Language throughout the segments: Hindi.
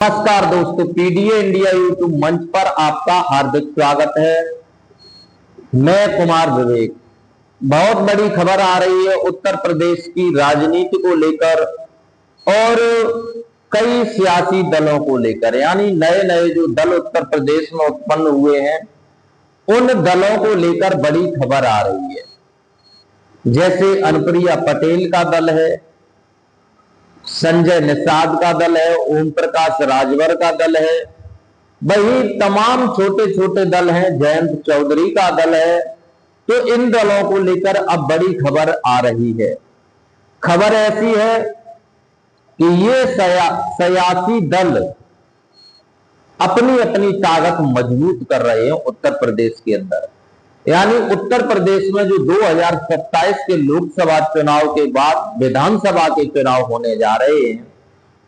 नमस्कार दोस्तों, पीडीए इंडिया यूट्यूब मंच पर आपका हार्दिक स्वागत है। मैं कुमार विवेक। बहुत बड़ी खबर आ रही है उत्तर प्रदेश की राजनीति को लेकर और कई सियासी दलों को लेकर, यानी नए नए जो दल उत्तर प्रदेश में उत्पन्न हुए हैं उन दलों को लेकर बड़ी खबर आ रही है। जैसे अनुप्रिया पटेल का दल है, संजय निषाद का दल है, ओम प्रकाश राजभर का दल है, वही तमाम छोटे छोटे दल हैं, जयंत चौधरी का दल है। तो इन दलों को लेकर अब बड़ी खबर आ रही है। खबर ऐसी है कि ये सियासी दल अपनी अपनी ताकत मजबूत कर रहे हैं उत्तर प्रदेश के अंदर। यानी उत्तर प्रदेश में जो 2027 के लोकसभा चुनाव के बाद विधानसभा के चुनाव होने जा रहे हैं,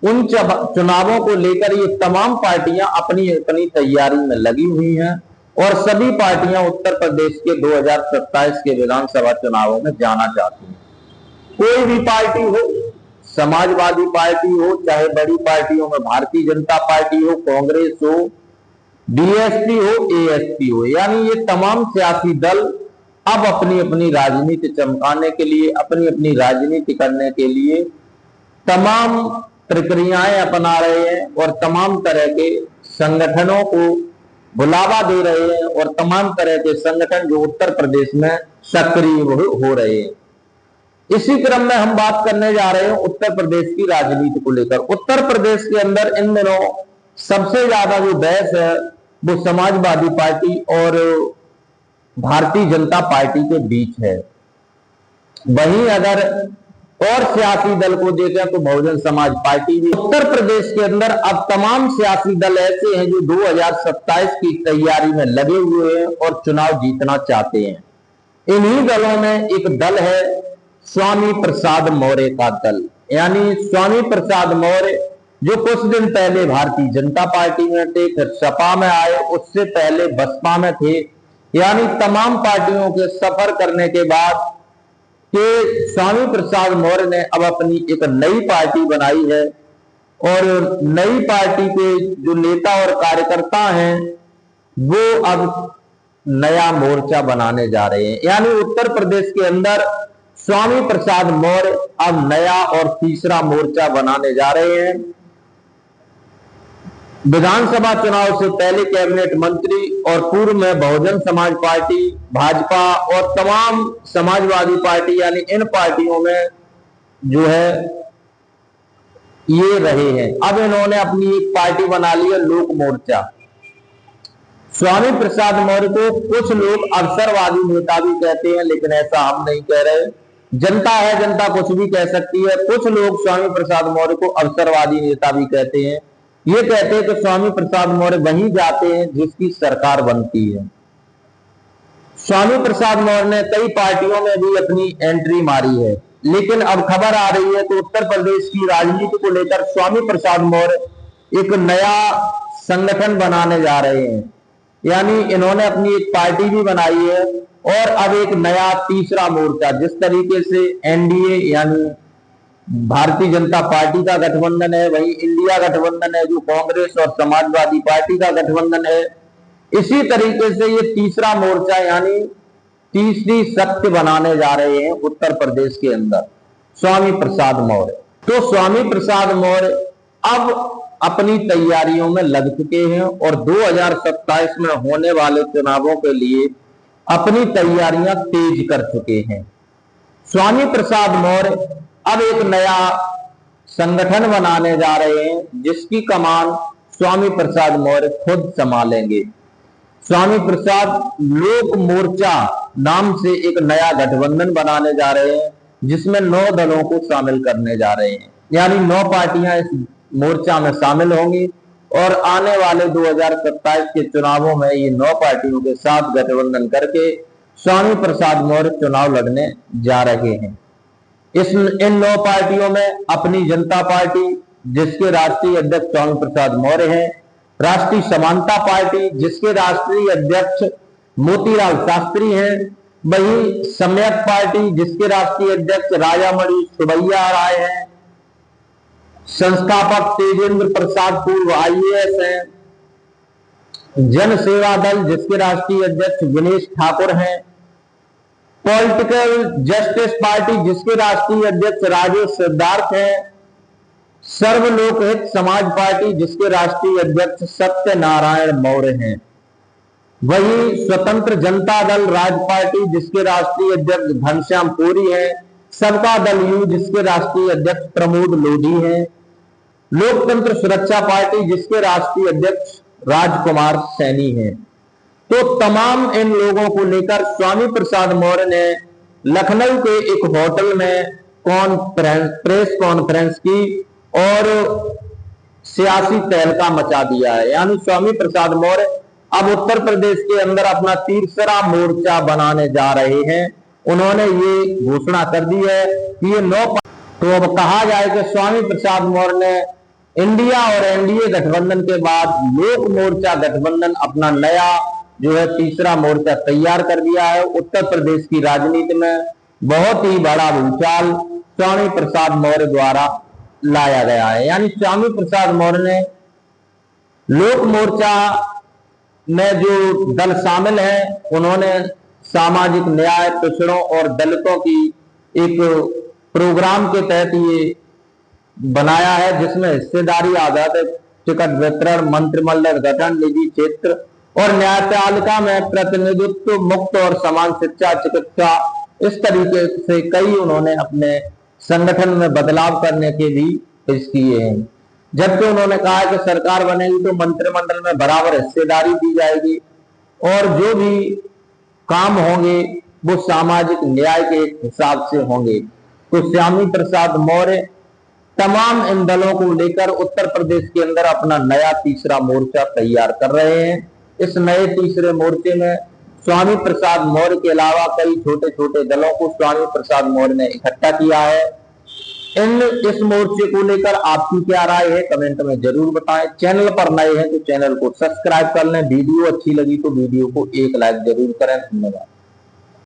उन चुनावों को लेकर ये तमाम पार्टियां अपनी अपनी तैयारी में लगी हुई हैं और सभी पार्टियां उत्तर प्रदेश के 2027 के विधानसभा चुनावों में जाना चाहती हैं। कोई भी पार्टी हो, समाजवादी पार्टी हो, चाहे बड़ी पार्टियों में भारतीय जनता पार्टी हो, कांग्रेस हो, बीएसपी हो, एएसपी हो, यानी ये तमाम सियासी दल अब अपनी अपनी राजनीति चमकाने के लिए, अपनी अपनी राजनीति करने के लिए तमाम प्रक्रियाएं अपना रहे हैं और तमाम तरह के संगठनों को बुलावा दे रहे हैं और तमाम तरह के संगठन जो उत्तर प्रदेश में सक्रिय हो रहे हैं। इसी क्रम में हम बात करने जा रहे हैं उत्तर प्रदेश की राजनीति को लेकर। उत्तर प्रदेश के अंदर इन दिनों सबसे ज्यादा जो बहस है वो समाजवादी पार्टी और भारतीय जनता पार्टी के बीच है। वहीं अगर और सियासी दल को देखें तो बहुजन समाज पार्टी भी। उत्तर प्रदेश के अंदर अब तमाम सियासी दल ऐसे हैं जो 2027 की तैयारी में लगे हुए हैं और चुनाव जीतना चाहते हैं। इन्हीं दलों में एक दल है स्वामी प्रसाद मौर्य का दल। यानी स्वामी प्रसाद मौर्य जो कुछ दिन पहले भारतीय जनता पार्टी में थे, फिर सपा में आए, उससे पहले बसपा में थे। यानी तमाम पार्टियों के सफर करने के बाद कि स्वामी प्रसाद मौर्य ने अब अपनी एक नई पार्टी बनाई है और नई पार्टी के जो नेता और कार्यकर्ता हैं वो अब नया मोर्चा बनाने जा रहे हैं। यानी उत्तर प्रदेश के अंदर स्वामी प्रसाद मौर्य अब नया और तीसरा मोर्चा बनाने जा रहे हैं। विधानसभा चुनाव से पहले कैबिनेट मंत्री और पूर्व में बहुजन समाज पार्टी, भाजपा और तमाम समाजवादी पार्टी, यानी इन पार्टियों में जो है ये रहे हैं। अब इन्होंने अपनी एक पार्टी बना ली है, लोक मोर्चा। स्वामी प्रसाद मौर्य को कुछ लोग अवसरवादी नेता भी कहते हैं, लेकिन ऐसा हम नहीं कह रहे। जनता है, जनता कुछ भी कह सकती है। कुछ लोग स्वामी प्रसाद मौर्य को अवसरवादी नेता भी कहते हैं। ये कहते हैं कि स्वामी प्रसाद मौर्य वहीं जाते हैं जिसकी सरकार बनती है। स्वामी प्रसाद मौर्य ने कई पार्टियों में भी अपनी एंट्री मारी है, लेकिन अब खबर आ रही है कि उत्तर प्रदेश की राजनीति को लेकर स्वामी प्रसाद मौर्य एक नया संगठन बनाने जा रहे हैं। यानी इन्होंने अपनी एक पार्टी भी बनाई है और अब एक नया तीसरा मोर्चा, जिस तरीके से एनडीए यानी भारतीय जनता पार्टी का गठबंधन है, वही इंडिया गठबंधन है जो कांग्रेस और समाजवादी पार्टी का गठबंधन है, इसी तरीके से ये तीसरा मोर्चा यानी तीसरी शक्ति बनाने जा रहे हैं उत्तर प्रदेश के अंदर स्वामी प्रसाद मौर्य। तो स्वामी प्रसाद मौर्य अब अपनी तैयारियों में लग चुके हैं और 2027 में होने वाले चुनावों के लिए अपनी तैयारियां तेज कर चुके हैं। स्वामी प्रसाद मौर्य अब एक नया संगठन बनाने जा रहे हैं जिसकी कमान स्वामी प्रसाद मौर्य खुद संभालेंगे। स्वामी प्रसाद लोक मोर्चा नाम से एक नया गठबंधन बनाने जा रहे हैं जिसमें 9 दलों को शामिल करने जा रहे हैं। यानी 9 पार्टियां इस मोर्चा में शामिल होंगी और आने वाले 2027 के चुनावों में ये 9 पार्टियों के साथ गठबंधन करके स्वामी प्रसाद मौर्य चुनाव लड़ने जा रहे हैं। इन 9 पार्टियों में अपनी जनता पार्टी जिसके राष्ट्रीय अध्यक्ष स्वामी प्रसाद मौर्य हैं, राष्ट्रीय समानता पार्टी जिसके राष्ट्रीय अध्यक्ष मोतीलाल शास्त्री हैं, वही सम्यक पार्टी जिसके राष्ट्रीय अध्यक्ष राजामणि सुबैया राय हैं, संस्थापक तेजेंद्र प्रसाद पूर्व IAS हैं। जन सेवा दल जिसके राष्ट्रीय अध्यक्ष विनेश ठाकुर हैं। पॉलिटिकल जस्टिस पार्टी जिसके राष्ट्रीय अध्यक्ष राजेश सिद्धार्थ हैं। सर्वलोकहित समाज पार्टी जिसके राष्ट्रीय अध्यक्ष सत्यनारायण मौर्य हैं। वही स्वतंत्र जनता दल राज पार्टी जिसके राष्ट्रीय अध्यक्ष घनश्याम पुरी हैं। सबका दल यू जिसके राष्ट्रीय अध्यक्ष प्रमोद लोधी हैं। लोकतंत्र सुरक्षा पार्टी जिसके राष्ट्रीय अध्यक्ष राजकुमार सैनी हैं। तो तमाम इन लोगों को लेकर स्वामी प्रसाद मौर्य ने लखनऊ के एक होटल में प्रेस कॉन्फ्रेंस की और सियासी तहलका मचा दिया है। यानी स्वामी प्रसाद मौर्य अब उत्तर प्रदेश के अंदर अपना तीसरा मोर्चा बनाने जा रहे हैं। उन्होंने ये घोषणा कर दी है कि ये 9। तो अब कहा जाए कि स्वामी प्रसाद मौर्य ने इंडिया और NDA गठबंधन के बाद लोक मोर्चा गठबंधन अपना नया जो है तीसरा मोर्चा तैयार कर दिया है। उत्तर प्रदेश की राजनीति में बहुत ही बड़ा भूचाल स्वामी प्रसाद मौर्य द्वारा लाया गया है। यानी स्वामी प्रसाद मौर्य ने लोक मोर्चा में जो दल शामिल हैं, उन्होंने सामाजिक न्याय, पिछड़ों और दलितों की एक प्रोग्राम के तहत ये बनाया है, जिसमें हिस्सेदारी, आजाद टिकट वितरण, मंत्रिमंडल गठन, निजी क्षेत्र और न्यायपालिका में प्रतिनिधित्व, मुक्त और समान शिक्षा, चिकित्सा, इस तरीके से कई उन्होंने अपने संगठन में बदलाव करने के भी पेश किए हैं। जबकि उन्होंने कहा है कि सरकार बनेगी तो मंत्रिमंडल में बराबर हिस्सेदारी दी जाएगी और जो भी काम होंगे वो सामाजिक न्याय के हिसाब से होंगे। तो स्वामी प्रसाद मौर्य तमाम इन दलों को लेकर उत्तर प्रदेश के अंदर अपना नया तीसरा मोर्चा तैयार कर रहे हैं। इस नए तीसरे मोर्चे में स्वामी प्रसाद मौर्य के अलावा कई छोटे छोटे दलों को स्वामी प्रसाद मौर्य ने इकट्ठा किया है। इस मोर्चे को लेकर आपकी क्या राय है, कमेंट में जरूर बताएं। चैनल पर नए हैं तो चैनल को सब्सक्राइब कर लें। वीडियो अच्छी लगी तो वीडियो को एक लाइक जरूर करें। धन्यवाद।